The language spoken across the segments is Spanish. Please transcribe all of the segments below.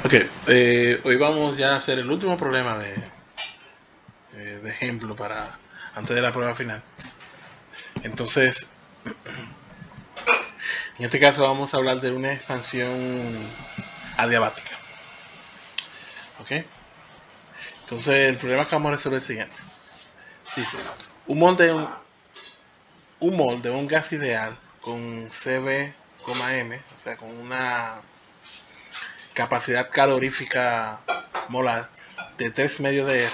Ok, hoy vamos ya a hacer el último problema de ejemplo para antes de la prueba final. Entonces, en este caso vamos a hablar de una expansión adiabática. Ok, entonces el problema que vamos a resolver es el siguiente. Dice, un mol de un gas ideal con Cb,m, o sea, con una capacidad calorífica molar de 3,5 de R,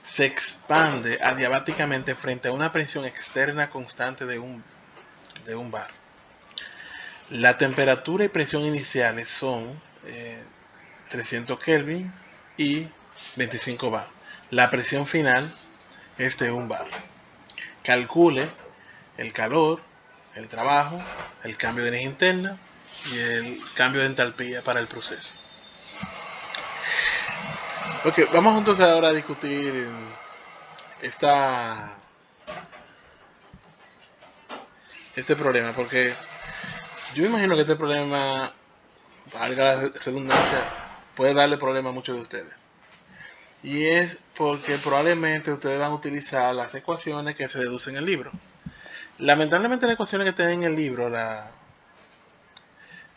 se expande adiabáticamente frente a una presión externa constante de un bar. La temperatura y presión iniciales son 300 Kelvin y 25 bar. La presión final es de 1 bar. Calcule el calor, el trabajo, el cambio de energía interna y el cambio de entalpía para el proceso. Ok, vamos entonces ahora a discutir este problema, porque yo imagino que este problema, valga la redundancia, puede darle problema a muchos de ustedes. Y es porque probablemente ustedes van a utilizar las ecuaciones que se deducen en el libro. Lamentablemente las ecuaciones que están en el libro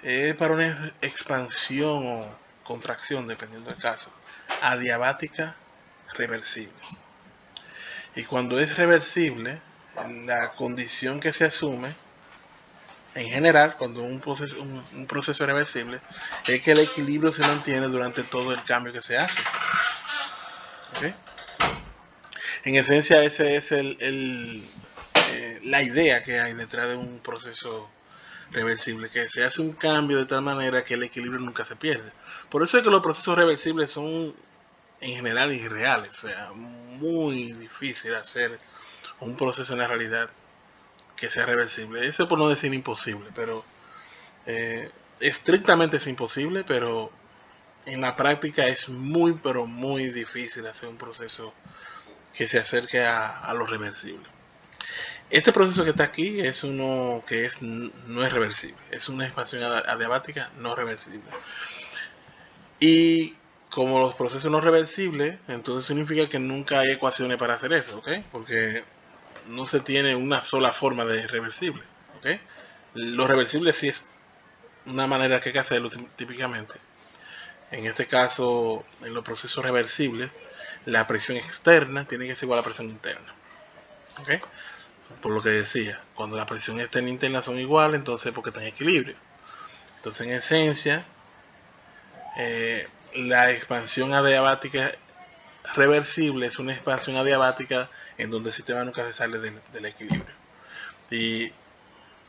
es para una expansión o contracción, dependiendo del caso, adiabática reversible. Y cuando es reversible, la condición que se asume, en general, cuando un proceso es reversible, es que el equilibrio se mantiene durante todo el cambio que se hace. ¿Okay? En esencia, esa es la idea que hay detrás de un proceso reversible, que se hace un cambio de tal manera que el equilibrio nunca se pierde. Por eso es que los procesos reversibles son en general irreales, o sea, muy difícil hacer un proceso en la realidad que sea reversible. Eso por no decir imposible, pero estrictamente es imposible, pero en la práctica es muy, pero muy difícil hacer un proceso que se acerque a lo reversible. Este proceso que está aquí es uno que no es reversible, es una expansión adiabática no reversible. Y como los procesos no reversibles, entonces significa que nunca hay ecuaciones para hacer eso, ¿ok? Porque no se tiene una sola forma de reversible, ¿ok? Lo reversible sí es una manera que hay que hacerlo típicamente. En este caso, en los procesos reversibles, la presión externa tiene que ser igual a la presión interna, ¿ok? Por lo que decía, cuando la presión externa e interna son iguales, entonces porque están en equilibrio. Entonces, en esencia, la expansión adiabática reversible es una expansión adiabática en donde el sistema nunca se sale del equilibrio. Y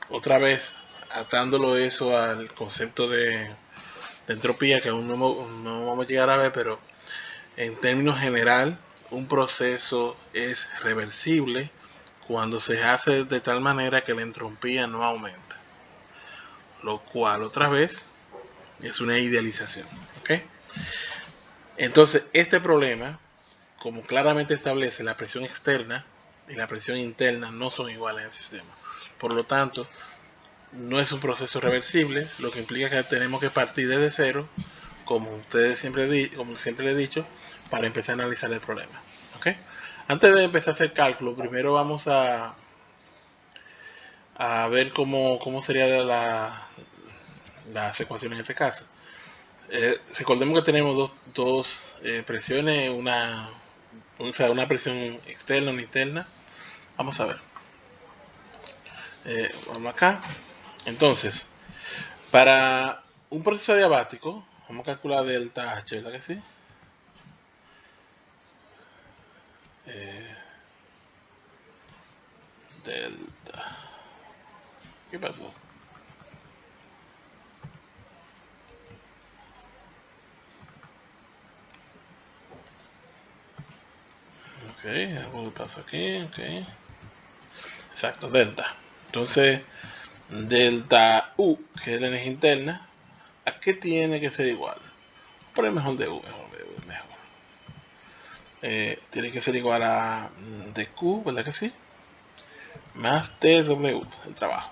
otra vez, atándolo eso al concepto de entropía, que aún no vamos a llegar a ver, pero en términos general, un proceso es reversible cuando se hace de tal manera que la entropía no aumenta, lo cual otra vez es una idealización, ¿ok? Entonces, este problema, como claramente establece la presión externa y la presión interna no son iguales en el sistema, por lo tanto, no es un proceso reversible, lo que implica que tenemos que partir desde cero, como siempre le he dicho, para empezar a analizar el problema, ¿ok? Antes de empezar a hacer cálculo, primero vamos a ver cómo sería las ecuaciones en este caso. Recordemos que tenemos dos presiones, una presión externa, una interna. Vamos a ver. Vamos acá. Entonces, para un proceso adiabático, vamos a calcular delta H, ¿verdad que sí? Delta. ¿Qué pasó? Ok, algo pasa aquí, ok. Exacto, delta. Entonces, delta U, que es la energía interna, ¿a qué tiene que ser igual? Por el mejor de U, mejor. Tiene que ser igual a dQ, ¿verdad que sí? Más TW, el trabajo.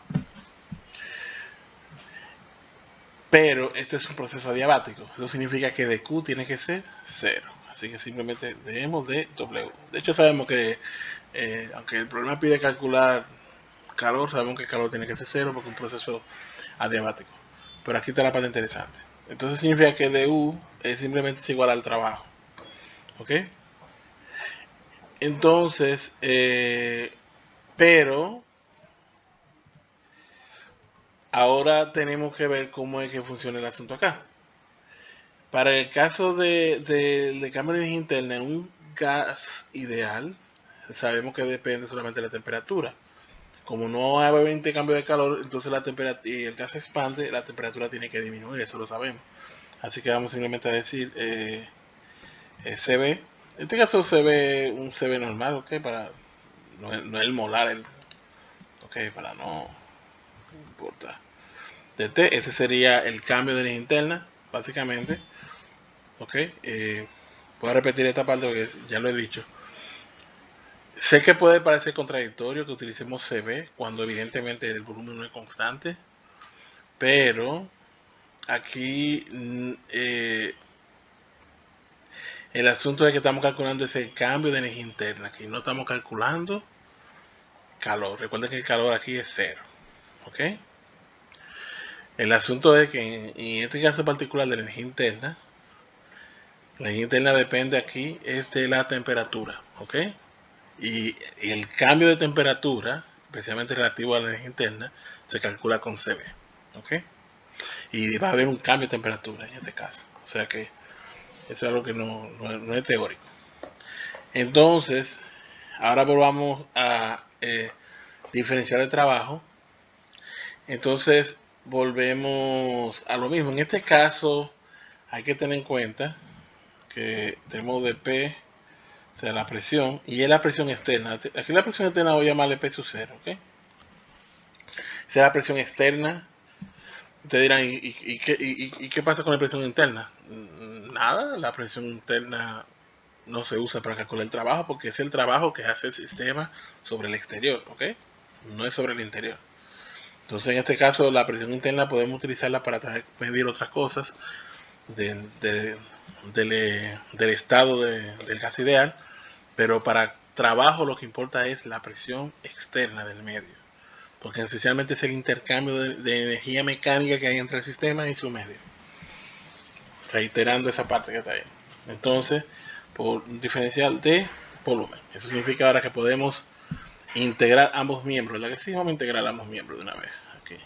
Pero esto es un proceso adiabático. Eso significa que de Q tiene que ser 0. Así que simplemente dejemos de W. De hecho sabemos que, aunque el problema pide calcular calor, sabemos que el calor tiene que ser 0 porque es un proceso adiabático. Pero aquí está la parte interesante. Entonces significa que du es simplemente es igual al trabajo. ¿Ok? Entonces, pero ahora tenemos que ver cómo es que funciona el asunto acá. Para el caso de cambio de energía interna en un gas ideal, sabemos que depende solamente de la temperatura. Como no hay intercambio de calor, entonces la temperatura y el gas se expande, la temperatura tiene que disminuir, eso lo sabemos. Así que vamos simplemente a decir CB. En este caso CB, un CB normal, ¿ok? Para, no es el molar, ok, para no importa. De T, ese sería el cambio de energía interna, básicamente. Ok, voy a repetir esta parte porque ya lo he dicho. Sé que puede parecer contradictorio que utilicemos CB cuando evidentemente el volumen no es constante, pero aquí el asunto es que estamos calculando ese cambio de energía interna, que no estamos calculando calor. Recuerden que el calor aquí es 0, ¿ok? El asunto es que en este caso particular de la energía interna depende aquí es de la temperatura, ¿ok? Y el cambio de temperatura, especialmente relativo a la energía interna, se calcula con CB, ¿ok? Y va a haber un cambio de temperatura en este caso, o sea que eso es algo que no es teórico. Entonces, ahora volvamos a diferenciar el trabajo. Entonces, volvemos a lo mismo. En este caso, hay que tener en cuenta que tenemos de P, o sea, la presión, y es la presión externa. Aquí la presión externa voy a llamarle P sub 0, ¿ok? Esa es la presión externa. Te dirán, ¿y qué pasa con la presión interna? Nada, la presión interna no se usa para calcular el trabajo porque es el trabajo que hace el sistema sobre el exterior, ¿ok? No es sobre el interior. Entonces, en este caso, la presión interna podemos utilizarla para medir otras cosas del estado del gas ideal, pero para trabajo lo que importa es la presión externa del medio, porque esencialmente es el intercambio de energía mecánica que hay entre el sistema y su medio. Reiterando esa parte que está ahí. Entonces, por un diferencial de volumen. Eso significa ahora que podemos integrar ambos miembros. La que sí vamos a integrar ambos miembros de una vez. Aquí.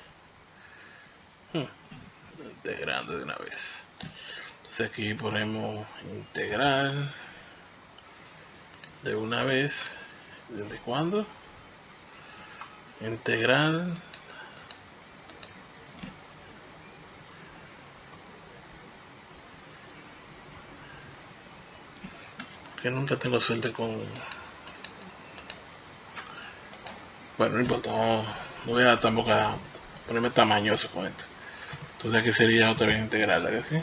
Integrando de una vez. Entonces aquí ponemos integrar de una vez. ¿Desde cuándo? Integrar que nunca tengo suerte con. Bueno, no importa, no voy a tampoco a ponerme tamañoso con esto. Entonces aquí sería otra vez integrarla, ¿que sí?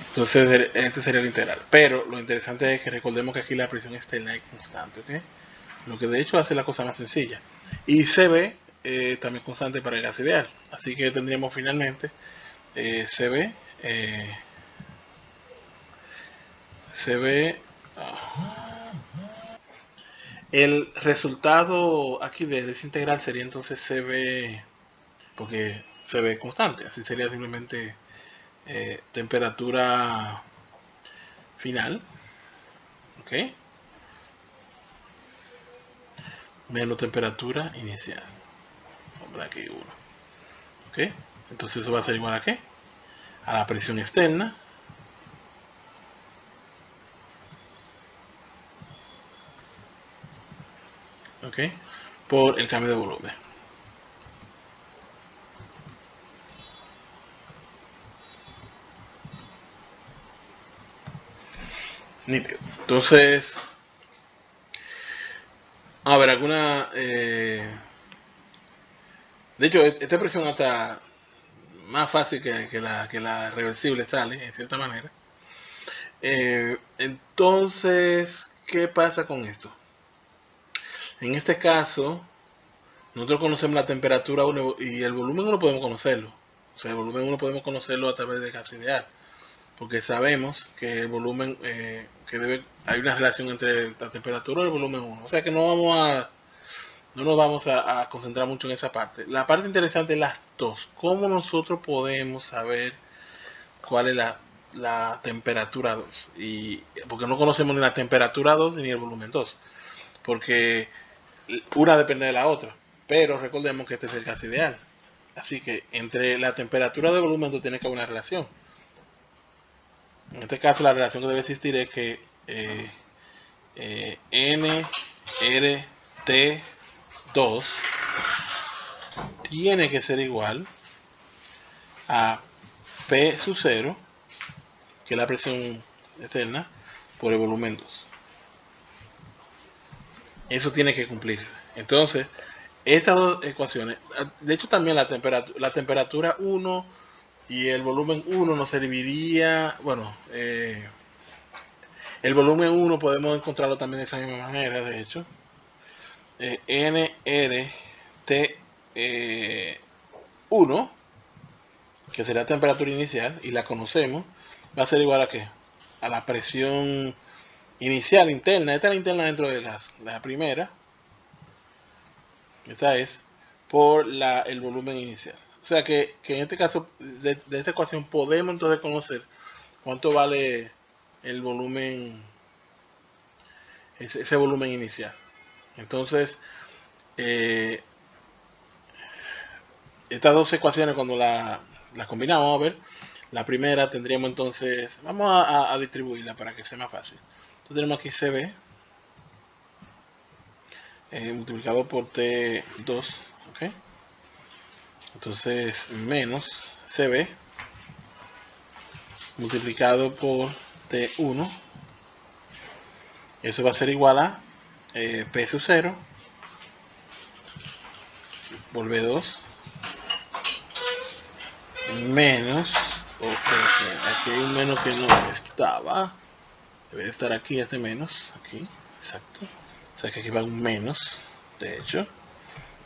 Entonces este sería el integral. Pero lo interesante es que recordemos que aquí la presión externa es constante, ¿ok? Lo que de hecho hace la cosa más sencilla. Y CB también constante para el gas ideal. Así que tendríamos finalmente CB CB el resultado aquí de ese integral sería entonces CB, porque CB constante, así sería simplemente temperatura final, ¿ok? Menos temperatura inicial. Vamos aquí 1, ¿ok? Entonces eso va a ser igual a ¿qué? A la presión externa ¿ok? Por el cambio de volumen. Nítido. Entonces, a ver, alguna... de hecho, esta presión hasta más fácil que la reversible sale, en cierta manera. Entonces, ¿qué pasa con esto? En este caso, nosotros conocemos la temperatura 1 y el volumen 1 podemos conocerlo. O sea, el volumen 1 podemos conocerlo a través del gas ideal, porque sabemos que el volumen, hay una relación entre la temperatura y el volumen 1. O sea que no nos vamos a concentrar mucho en esa parte. La parte interesante es las dos. ¿Cómo nosotros podemos saber cuál es la temperatura 2? Y porque no conocemos ni la temperatura 2 ni el volumen 2. Porque una depende de la otra. Pero recordemos que este es el gas ideal. Así que entre la temperatura del volumen 2 tiene que haber una relación. En este caso la relación que debe existir es que nRT2 tiene que ser igual a P sub 0, que es la presión externa, por el volumen 2. Eso tiene que cumplirse. Entonces, estas dos ecuaciones, de hecho también la temperatura 1 y el volumen 1 nos serviría, bueno, el volumen 1 podemos encontrarlo también de esa misma manera, de hecho. nRT1, que será la temperatura inicial, y la conocemos, va a ser igual a ¿qué? A la presión inicial interna. Esta es la interna dentro del gas. La primera, esta es por el volumen inicial. O sea que en este caso, de esta ecuación, podemos entonces conocer cuánto vale el volumen, ese volumen inicial. Entonces, estas dos ecuaciones, cuando las combinamos, vamos a ver. La primera tendríamos entonces, vamos a distribuirla para que sea más fácil. Entonces tenemos aquí CB multiplicado por T2, ¿ok? Entonces menos CB multiplicado por T1, eso va a ser igual a P sub 0 por V2 menos, aquí hay un menos que no estaba, debería estar aquí este menos, aquí, exacto, o sea que aquí va un menos, de hecho,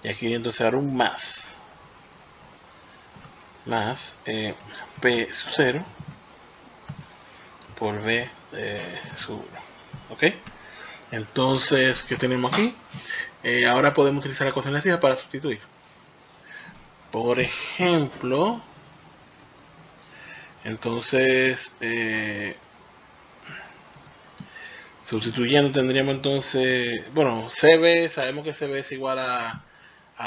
y aquí entonces ahora un más P sub 0 por V sub 1, ¿ok? Entonces, ¿qué tenemos aquí? Ahora podemos utilizar la ecuación de arriba para sustituir. Por ejemplo, entonces, sustituyendo tendríamos entonces, bueno, CB, sabemos que CB es igual a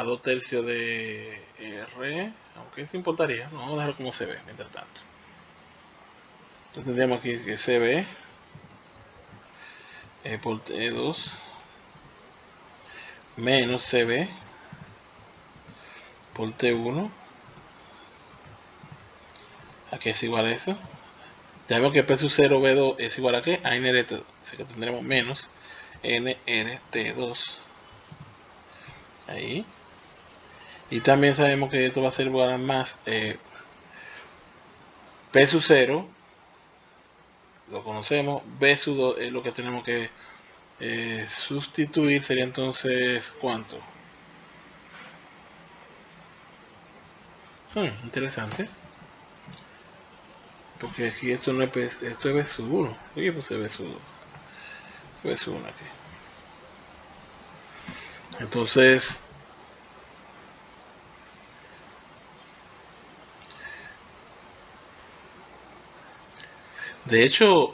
2 tercios de R, aunque eso importaría, no, vamos a dejarlo como CB mientras tanto. Entonces tendríamos aquí que CB por T2 menos CB por T1, aquí es igual a eso. Ya vemos que P sub 0 V2 es igual a ¿qué? A NRT2, así que tendremos menos NRT2 ahí. Y también sabemos que esto va a ser igual a más P sub 0, lo conocemos, B sub 2 es lo que tenemos que sustituir, sería entonces ¿cuánto? Interesante, porque aquí esto no es P, esto es B sub 1, oye, pues es B sub 2, B sub 1 aquí. Entonces, de hecho,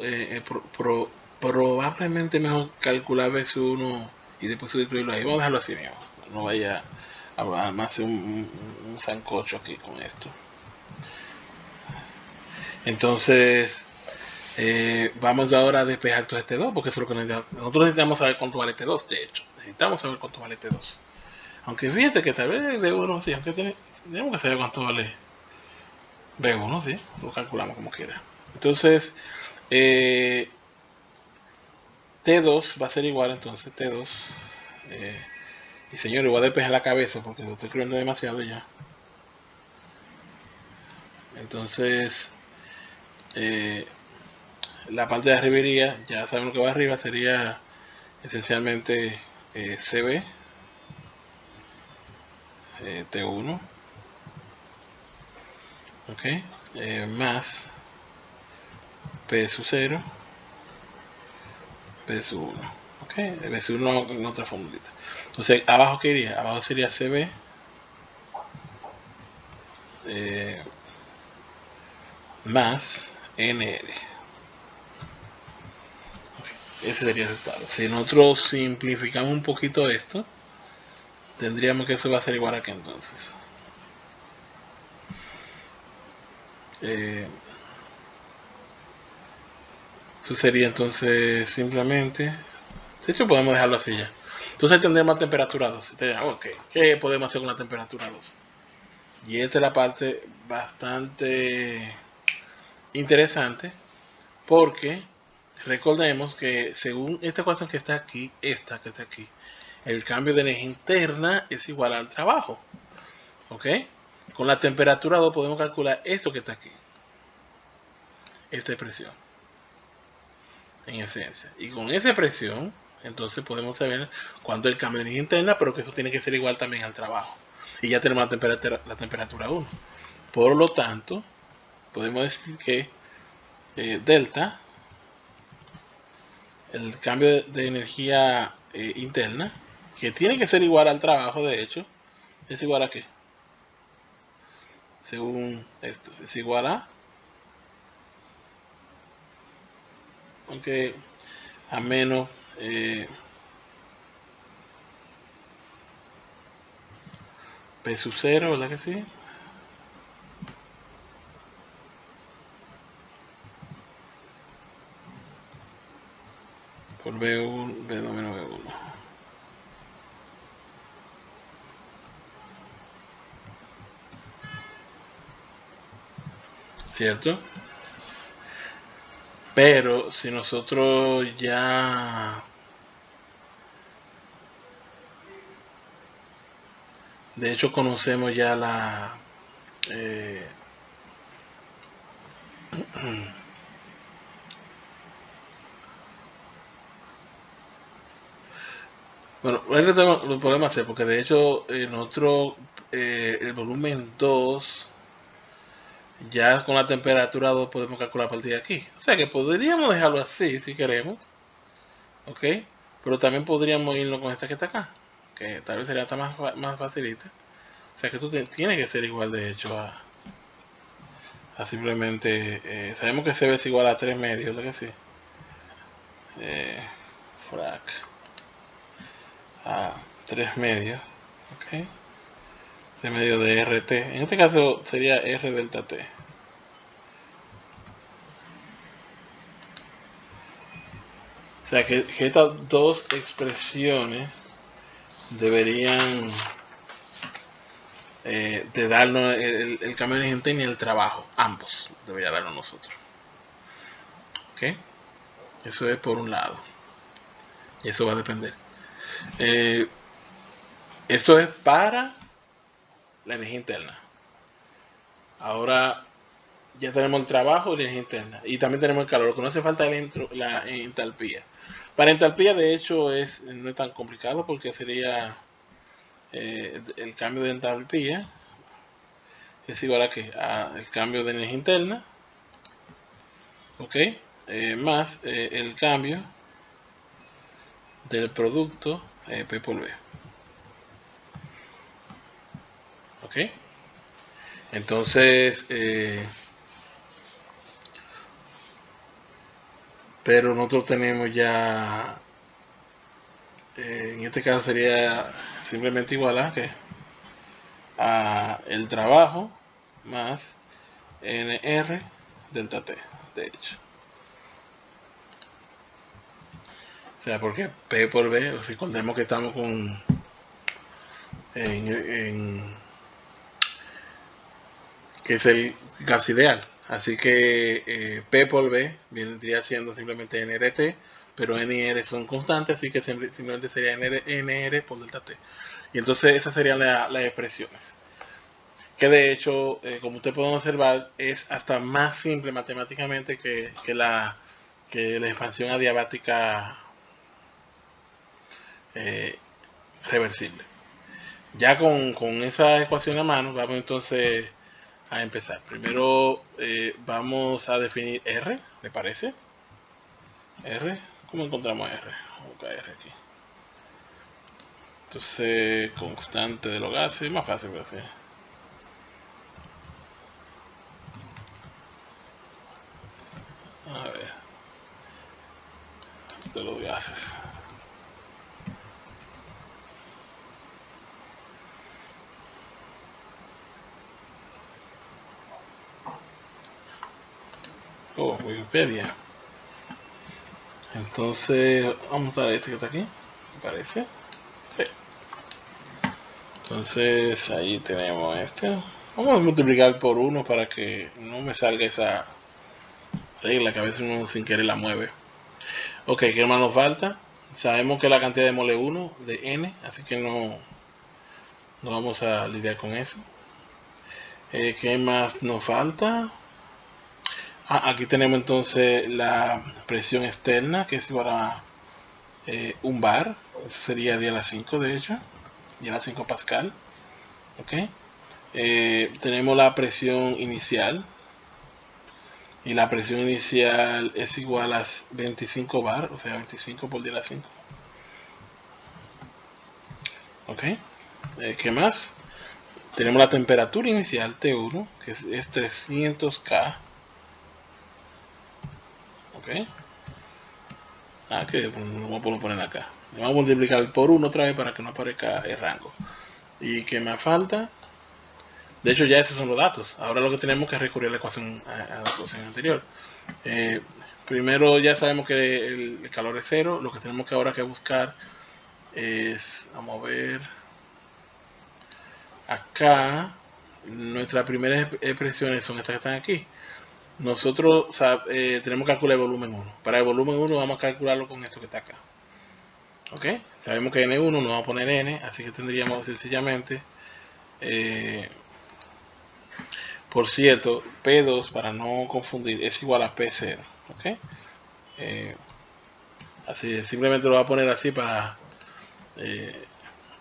probablemente mejor calcular B sub 1 y después sustituirlo ahí. Vamos a dejarlo así mismo, no vaya a armarse un sancocho aquí con esto. Entonces, vamos ahora a despejar todo este 2, porque eso es lo que nosotros necesitamos saber cuánto vale este 2, de hecho. Necesitamos saber cuánto vale este 2. Aunque fíjate que tal vez B1, sí, aunque tenemos que saber cuánto vale B1, sí, lo calculamos como quiera. Entonces, T2 va a ser igual, entonces T2. Y señor, voy a despejar la cabeza porque lo estoy escribiendo demasiado ya. Entonces, la parte de arriba, ya saben lo que va arriba, sería esencialmente CB T1, ok, más P sub 0, P sub 1, ok, P sub 1 en otra formulita. Entonces, abajo, ¿qué iría? Abajo sería CB más NR. Okay, ese sería el resultado. Si nosotros simplificamos un poquito esto, tendríamos que eso va a ser igual a que entonces. Eso sería entonces simplemente, de hecho podemos dejarlo así ya. Entonces tendremos la temperatura 2. Entonces, ok, ¿qué podemos hacer con la temperatura 2? Y esta es la parte bastante interesante, porque recordemos que según esta ecuación que está aquí, esta que está aquí, el cambio de energía interna es igual al trabajo. ¿Ok? Con la temperatura 2 podemos calcular esto que está aquí. Esta presión. En esencia. Y con esa presión, entonces podemos saber cuánto es el cambio de energía interna, pero que eso tiene que ser igual también al trabajo. Y ya tenemos la temperatura 1. Por lo tanto, podemos decir que delta, el cambio de energía interna, que tiene que ser igual al trabajo, de hecho, es igual a qué? Según esto, es igual a, aunque a menos P sub 0, ¿verdad que sí? Por B1, B2 menos B1. ¿Cierto? Pero si nosotros ya de hecho conocemos ya la bueno, lo podemos hacer porque de hecho nosotros el volumen 2 ya con la temperatura 2 podemos calcular a partir de aquí. O sea que podríamos dejarlo así si queremos. ¿Ok? Pero también podríamos irnos con esta que está acá. Que tal vez sería hasta más facilita. O sea que tú tienes que ser igual de hecho a simplemente... sabemos que CB es igual a 3 medios, ¿lo que sí? Frac a 3 medios. ¿Ok? 3 medios de RT. En este caso sería R delta T. O sea que estas dos expresiones deberían de darnos el cambio de energía y el trabajo. Ambos debería darnos nosotros. ¿Ok? Eso es por un lado. Y eso va a depender. Esto es para la energía interna. Ahora ya tenemos el trabajo y la energía interna. Y también tenemos el calor. Lo que no hace falta es la entalpía. Para entalpía, de hecho, no es tan complicado porque sería el cambio de entalpía es igual a que a el cambio de energía interna, ok, más el cambio del producto P por B, ok. Entonces, pero nosotros tenemos ya, en este caso sería simplemente igual a que a el trabajo más NR delta T, de hecho. O sea, porque P por B, recordemos que estamos con que es el gas ideal. Así que P por B vendría siendo simplemente NRT, pero NR son constantes, así que simplemente sería NR por delta T. Y entonces esas serían las expresiones. Que de hecho, como ustedes pueden observar, es hasta más simple matemáticamente que la expansión adiabática reversible. Ya con esa ecuación a mano, vamos entonces a empezar. Primero vamos a definir R, ¿le parece? R, ¿cómo encontramos R? Vamos a buscar R aquí. Entonces, constante de los gases, más fácil que así. A ver, de los gases. Oh, Wikipedia. Entonces, vamos a dar este que está aquí, ¿me parece? Sí. Entonces, ahí tenemos este. Vamos a multiplicar por 1 para que no me salga esa regla que a veces uno sin querer la mueve. Ok, ¿qué más nos falta? Sabemos que la cantidad de mole 1 de n, así que no vamos a lidiar con eso. ¿Qué más nos falta? Aquí tenemos entonces la presión externa, que es igual a 1 bar. Eso sería 10 a la 5, de hecho. 10 a la 5 pascal. Ok. Tenemos la presión inicial. Y la presión inicial es igual a 25 bar, o sea, 25 por 10 a la 5. Ok. ¿Qué más? Tenemos la temperatura inicial T1, que es 300 K. Ok. Que lo vamos a poner acá. Vamos a multiplicar por 1 otra vez para que no aparezca el rango. ¿Y qué más falta? De hecho, ya esos son los datos. Ahora lo que tenemos que recurrir a la ecuación, anterior. Primero ya sabemos que el calor es 0. Lo que tenemos que ahora que buscar es, vamos a ver, acá nuestras primeras expresiones son estas que están aquí. Nosotros tenemos que calcular el volumen 1. Para el volumen 1 vamos a calcularlo con esto que está acá. ¿Ok? Sabemos que N1 nos va a poner N, así que tendríamos sencillamente, por cierto, P2, para no confundir, es igual a P0. ¿Ok? Así, simplemente lo voy a poner así para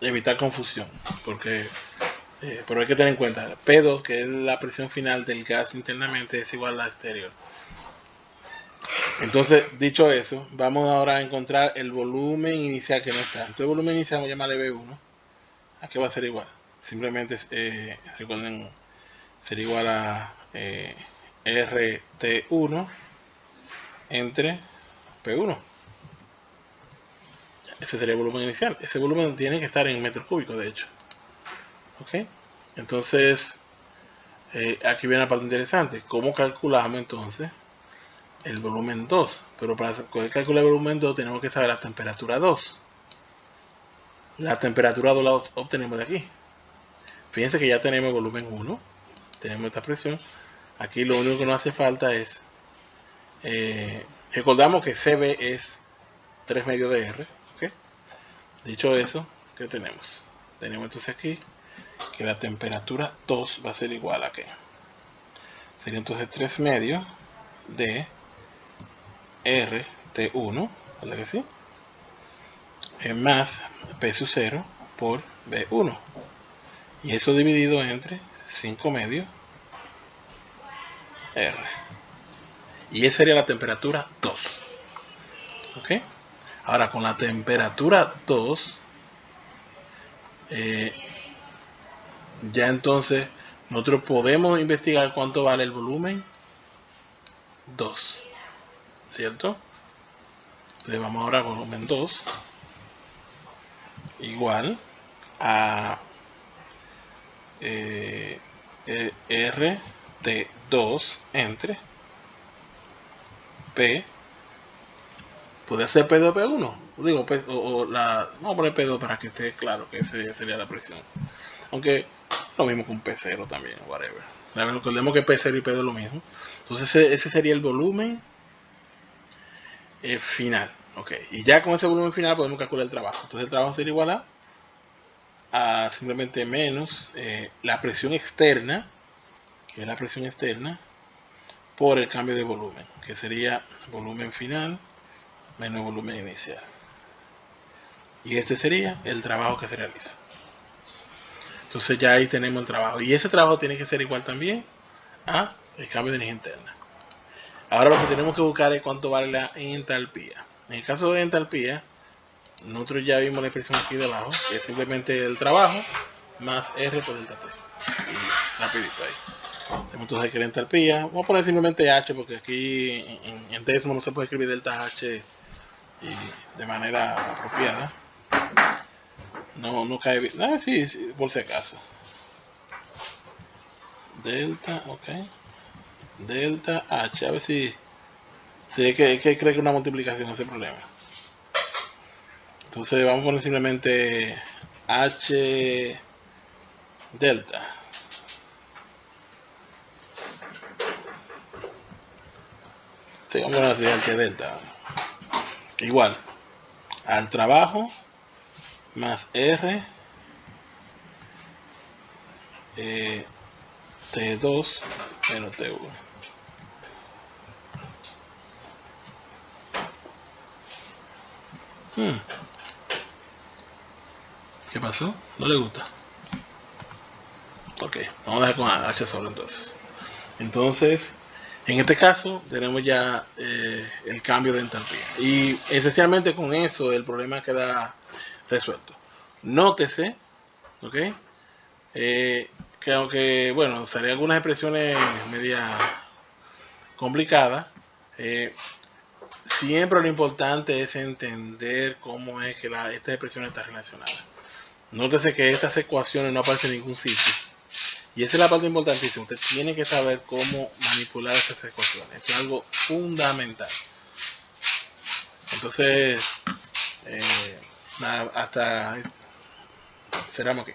evitar confusión, porque pero hay que tener en cuenta, P2, que es la presión final del gas internamente, es igual a la exterior. Entonces, dicho eso, vamos ahora a encontrar el volumen inicial que no está. Entonces, el volumen inicial vamos a llamarle B1. ¿A qué va a ser igual? Simplemente, recuerden, será igual a RT1 entre P1. Ese sería el volumen inicial. Ese volumen tiene que estar en metros cúbicos, de hecho. ¿Ok? Entonces, aquí viene la parte interesante. ¿Cómo calculamos entonces el volumen 2? Pero para poder calcular el volumen 2 tenemos que saber la temperatura 2. La temperatura 2 la obtenemos de aquí. Fíjense que ya tenemos el volumen 1. Tenemos esta presión. Aquí lo único que nos hace falta es, recordamos que CB es 3 medios de R. ¿Okay? Dicho eso, ¿qué tenemos? Tenemos entonces aquí que la temperatura 2 va a ser igual a ¿qué? Sería entonces 3 medios de RT1, ¿verdad que sí? Más P sub 0 por B1. Y eso dividido entre 5 medios R. Y esa sería la temperatura 2. ¿Ok? Ahora con la temperatura 2, ya entonces nosotros podemos investigar cuánto vale el volumen 2. ¿Cierto? Entonces vamos ahora a volumen 2 igual a RT2 entre P. Puede ser P2 P1. Digo, vamos a poner P2 para que esté claro que esa sería la presión. Aunque lo mismo con P0 también, whatever. Recordemos que P0 y P2 es lo mismo. Entonces ese sería el volumen final. Ok, y ya con ese volumen final podemos calcular el trabajo. Entonces el trabajo sería igual a simplemente menos la presión externa, que es la presión externa, por el cambio de volumen, que sería volumen final menos volumen inicial. Y este sería el trabajo que se realiza. Entonces ya ahí tenemos el trabajo. Y ese trabajo tiene que ser igual también a el cambio de energía interna. Ahora lo que tenemos que buscar es cuánto vale la entalpía. En el caso de entalpía, nosotros ya vimos la expresión aquí debajo, que es simplemente el trabajo más R por delta T. Y rapidito ahí. Tenemos entonces que la entalpía, vamos a poner simplemente H, porque aquí en Desmos no se puede escribir delta H de manera apropiada. No cae bien. Ah, sí, por si acaso. Delta, ok. Delta H, a ver si es que cree que una multiplicación ese problema. Entonces vamos a poner simplemente H delta. Sí, vamos a poner así H delta. Igual al trabajo más R T2 menos T1. ¿Qué pasó? ¿No le gusta? Ok, vamos a dejar con H solo entonces. Entonces, en este caso, tenemos ya el cambio de entalpía. Y esencialmente con eso el problema queda resuelto. Nótese, ¿ok? Que aunque, bueno, salen algunas expresiones media complicadas, siempre lo importante es entender cómo es que esta expresión está relacionada. Nótese que estas ecuaciones no aparecen en ningún sitio. Y esa es la parte importantísima. Usted tiene que saber cómo manipular estas ecuaciones. Esto es algo fundamental. Entonces, nada, hasta cerramos aquí.